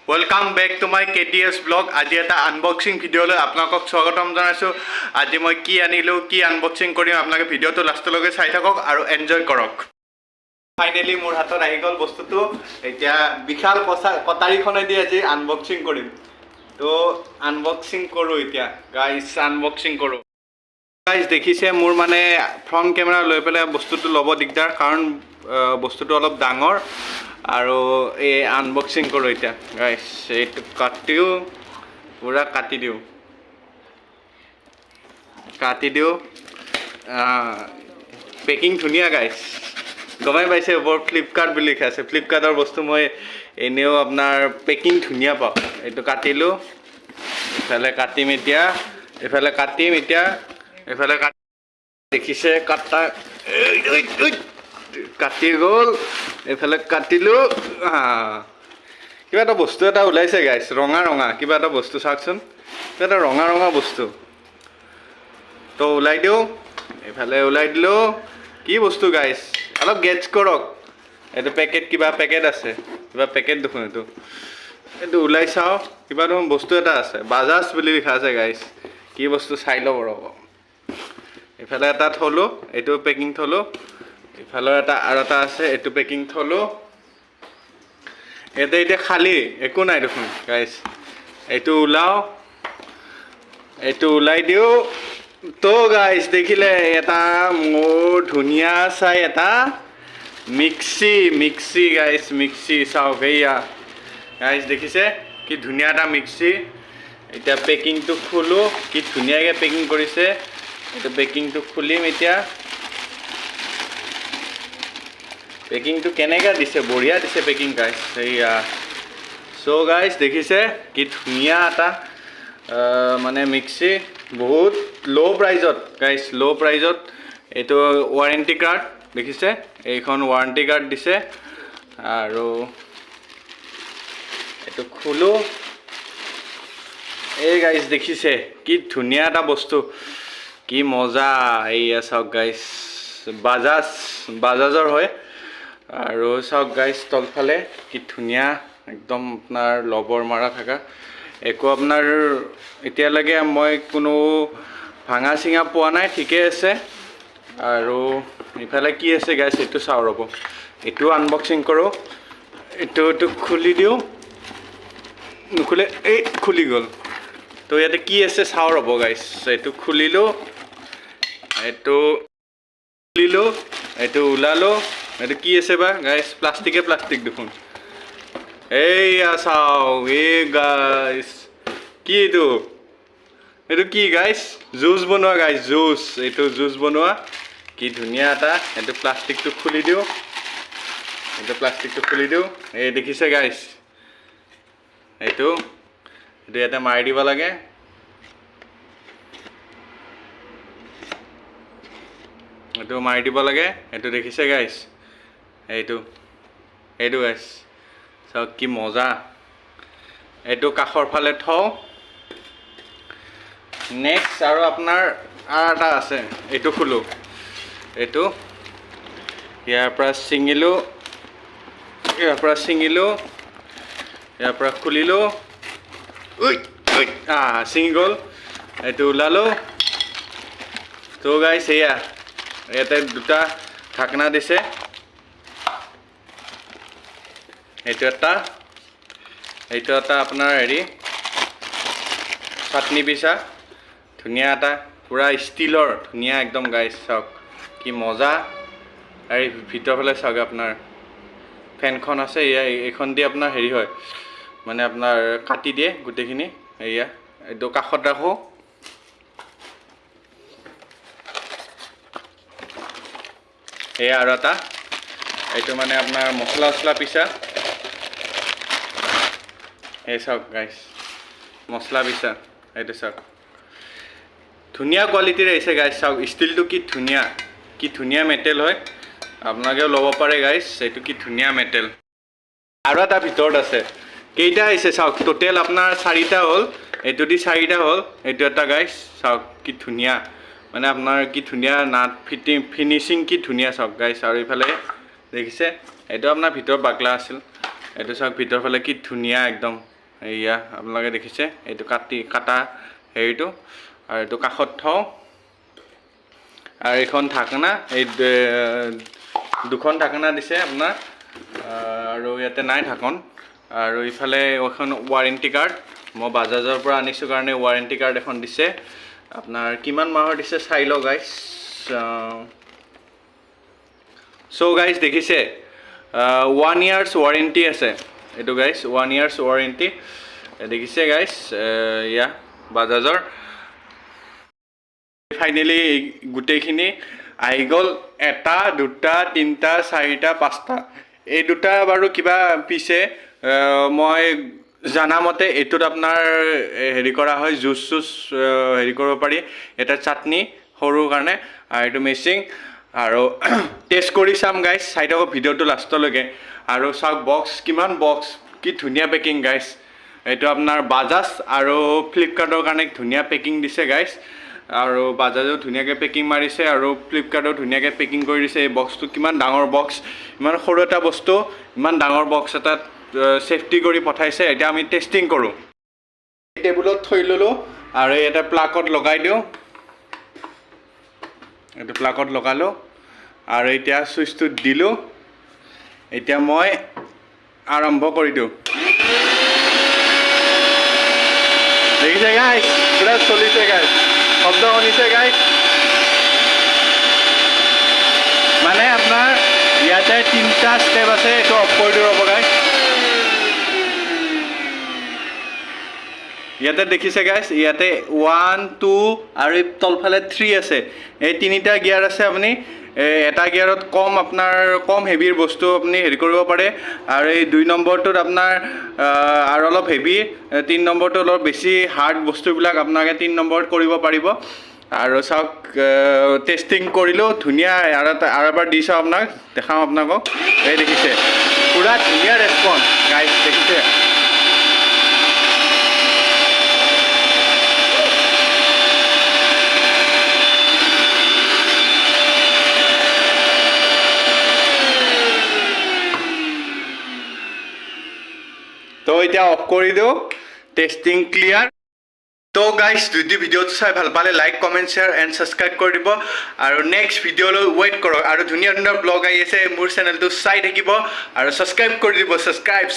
Welcome back to my KTS vlog. আজি এটা unboxing ভিডিঅ'লৈ আপোনালোকক স্বাগতম জনাইছো। আজি মই কি আনিলো কি আনবক্সিং কৰিম আপোনালোকে ভিডিঅ'টো লাষ্টলৈকে চাই থাকক আৰু এনজয় কৰক। ফাইনালি মোৰ হাতত আহি গ'ল বস্তুটো। এতিয়া বিশাল কটাৰীখনেদি আজি আনবক্সিং কৰিম। তো আনবক্সিং কৰোঁ এতিয়া গাইজ আনবক্সিং কৰোঁ। গাইজ দেখিছে মোৰ মানে ফ্ৰণ্ট কেমেৰা লৈ পেলাই বস্তুটো ল'ব দিগদাৰ কাৰণ বস্তুটো অলপ ডাঙৰ আৰু এই আনবক্সিং কৰোঁ এতিয়া গাইজ এইটো কাটিও পুৰা কাটি দিওঁ পেকিং ধুনীয়া গাইজ গমাই পাইছে ওপৰত ফ্লিপকাৰ্ট বুলি লিখা আছে ফ্লিপকাৰ্টৰ বস্তু মই এনেও আপোনাৰ পেকিং ধুনীয়া পাওঁ এইটো কাটিলোঁ এইফালে কাটিম এতিয়া এইফালে দেখিছে কাটা কাটি গ'ল এইফালে কাটিলোঁ কিবা এটা বস্তু এটা ওলাইছে গাইছ ৰঙা কিবা এটা বস্তু চাওকচোন কিবা এটা ৰঙা বস্তু তো ওলাই দিওঁ এইফালে ওলাই দিলোঁ কি বস্তু গাইছ অলপ গেছ কৰক এইটো কিবা পেকেট আছে কিবা পেকেট দেখোন এইটো ওলাই চাওঁ কিবা দেখোন বস্তু এটা আছে বাজাজ বুলি লিখা আছে গাইছ কি বস্তু চাই ল'ব ৰ'ব এইফালে এটা থলোঁ এইটো পেকিং থলোঁ ইফালৰ এটা আৰু এটা আছে এইটো পেকিং থলোঁ এতিয়া খালী একো নাই দেখোন গাইছ এইটো ওলাই দিওঁ তো গাইছ দেখিলে এটা মোৰ ধুনীয়া চাই এটা মিক্সি গাইছ মিক্সি চাওক এইয়া গাইছ দেখিছে কি ধুনীয়া এটা মিক্সি এতিয়া পেকিংটো খোলোঁ কি ধুনীয়াকৈ পেকিং কৰিছে এইটো পেকিংটো খুলিম এতিয়া পেকিংটো কেনেকৈ দিছে বঢ়িয়া দিছে পেকিং গাইছ এইয়া চ' গাইছ দেখিছে কি ধুনীয়া এটা মানে মিক্সি বহুত ল' প্ৰাইজত গাইছ ল' প্ৰাইজত এইটো ৱাৰেণ্টি কাৰ্ড দেখিছে এইখন ৱাৰেণ্টি কাৰ্ড দিছে আৰু এইটো খোলোঁ এই গাইছ দেখিছে কি ধুনীয়া এটা বস্তু কি মজা এইয়া চাওক গাইছ বাজাজৰ হয় আৰু চাওক গাইছ তলফালে কি ধুনীয়া একদম আপোনাৰ লবৰ মাৰা থকা একো আপোনাৰ এতিয়ালৈকে মই কোনো ভাঙা চিঙা পোৱা নাই ঠিকেই আছে আৰু ইফালে কি আছে গাইছ এইটো চাওঁ ৰ'ব এইটো আনবক্সিং কৰোঁ এইটো খুলি দিওঁ নুখুলে এই খুলি গ'ল তো ইয়াতে কি আছে চাওঁ ৰ'ব গাইছ এইটো খুলিলোঁ এইটো ওলালোঁ এইটো কি আছে বা গাইছ প্লাষ্টিক দেখোন এইয়া চাওক এই গাইছ কি এইটো কি গাইছ জুচ বনোৱা গাইছ জুচ বনোৱা কি ধুনীয়া এটা এইটো প্লাষ্টিকটো খুলি দিওঁ এই দেখিছে গাইছ এইটো ইয়াতে মাৰি দিব লাগে এইটো দেখিছে গাইছ এইটো গাইছ চাওক কি মজা এইটো কাষৰ ফালে থওঁ নেক্সট আৰু আপোনাৰ আৰু এটা আছে এইটো খোলোঁ ইয়াৰ পৰা খুলিলোঁ ছিঙি গ'ল এইটো ওলালোঁ তো গাইছ এয়া ইয়াতে দুটা ঢাকনা দিছে এইটো এটা আপোনাৰ হেৰি চাটনি পিছা ধুনীয়া এটা পূৰা ষ্টিলৰ ধুনীয়া একদম গাইছ চাওক কি মজা আৰু ভিতৰৰ ফালে চাওক আপোনাৰ ফেনখন আছে এইখন দি আপোনাৰ হেৰি হয় মানে আপোনাৰ কাটি দিয়ে গোটেইখিনি এয়া এইটো কাষত ৰাখোঁ এয়া আৰু এটা এইটো মানে আপোনাৰ মছলা পিছা এই চাওক গাইছ মছলা পিছা এইটো চাওক ধুনীয়া কোৱালিটিৰ আহিছে গাইছ চাওক ষ্টিলটো কি ধুনীয়া মেটেল হয় আপোনালোকেও ল'ব পাৰে গাইছ এইটো কি ধুনীয়া মেটেল আৰু এটা ভিতৰত আছে কেইটা আহিছে চাওক টোটেল আপোনাৰ 4টা হ'ল এইটো দি 4টা হ'ল এইটো এটা গাইছ চাওক কি ধুনীয়া মানে আপোনাৰ কি ধুনীয়া নাট ফিনিচিং কি ধুনীয়া চাওক গাইছ আৰু ইফালে দেখিছে এইটো আপোনাৰ ভিতৰ বাকলা আছিল এইটো চাওক ভিতৰ ফালে কি ধুনীয়া একদম এয়া আপোনালোকে দেখিছে এইটো কাটা হেৰিটো আৰু এইটো কাষত থওঁ আৰু এইখন ঢাকনা এই দুখন ঢাকনা দিছে আপোনাৰ আৰু ইয়াতে নাই ঢাকন আৰু ইফালে এখন ৱাৰেণ্টি কাৰ্ড মই বাজাজৰ পৰা আনিছোঁ কাৰণে ৱাৰেণ্টি কাৰ্ড এখন দিছে আপোনাৰ কিমান মাহৰ দিছে চাই লওঁ গাইজ চ' গাইজ দেখিছে 1 years ৱাৰেণ্টি আছে এইটো গাইজ 1 years ৱাৰেণ্টি দেখিছে গাইজ ইয়া বাজাজৰ ফাইনেলি গোটেইখিনি আহি গ'ল 1 2 3 4 5টা এই দুটা বাৰু কিবা পিছে মই জানামতে এইটোত আপোনাৰ হেৰি কৰা হয় জুচ হেৰি কৰিব পাৰি এটা চাটনি সৰুৰ কাৰণে আৰু এইটো মেচিং আৰু টেষ্ট কৰি চাম গাইজ চাই থাকক ভিডিঅ'টো লাষ্টলৈকে আৰু চাওক বক্স কিমান বক্স কি ধুনীয়া পেকিং গাইজ এইটো আপোনাৰ বাজাজ আৰু ফ্লিপকাৰ্টৰ কাৰণে ধুনীয়া পেকিং দিছে গাইজ আৰু বাজাজেও ধুনীয়াকৈ পেকিং মাৰিছে আৰু ফ্লিপকাৰ্টেও ধুনীয়াকৈ পেকিং কৰি দিছে এই বক্সটো কিমান ডাঙৰ বক্স ইমান সৰু এটা বস্তু ইমান ডাঙৰ বক্স এটাত সেফটি কৰি পঠাইছে এতিয়া আমি টেষ্টিং কৰোঁ টেবুলত থৈ ল'লোঁ আৰু এটা প্লাগত লগাই দিওঁ এইটো প্লাগত লগালোঁ আৰু এতিয়া চুইচটো দিলোঁ এতিয়া মই আৰম্ভ কৰি দিওঁ দেখিছে গাইজ পুৰা চলিছে গাইজ শব্দ শুনিছে গাইজ মানে আপোনাৰ ইয়াতে 3টা ষ্টেপ আছে এইটো অফ কৰি দিব ৰ'ব গাইজ ইয়াতে দেখিছে গাইজ ইয়াতে 1 2 আৰু তলফালে 3 আছে এই 3টা গিয়াৰ আছে আপুনি এটা গিয়াৰত আপোনাৰ কম হেভিৰ বস্তু আপুনি হেৰি কৰিব পাৰে আৰু এই 2 নম্বৰটোত আপোনাৰ আৰু অলপ হেভি 3 নম্বৰটো অলপ বেছি হাৰ্ড বস্তুবিলাক আপোনালোকে 3 নম্বৰত কৰিব পাৰিব আৰু চাওক টেষ্টিং কৰিলোঁ ধুনীয়া আৰু এবাৰ দি চাওঁ আপোনাক দেখাওঁ আপোনালোকক এই দেখিছে পুৰা ধুনীয়া ৰেছপন্স গাইজ দেখিছে তো এতিয়া অফ কৰি দিওঁ টেষ্টিং ক্লিয়াৰ তো গাইজ যদি ভিডিঅ'টো চাই ভাল পালে like comment share and subscribe কৰি দিব আৰু নেক্সট ভিডিঅ'লৈ ৱেইট কৰক আৰু ধুনীয়া ধুনীয়া ব্লগ আহি আছে মোৰ চেনেলটো চাই থাকিব আৰু ছাবস্ক্ৰাইব কৰি দিব ছাবস্ক্ৰাইব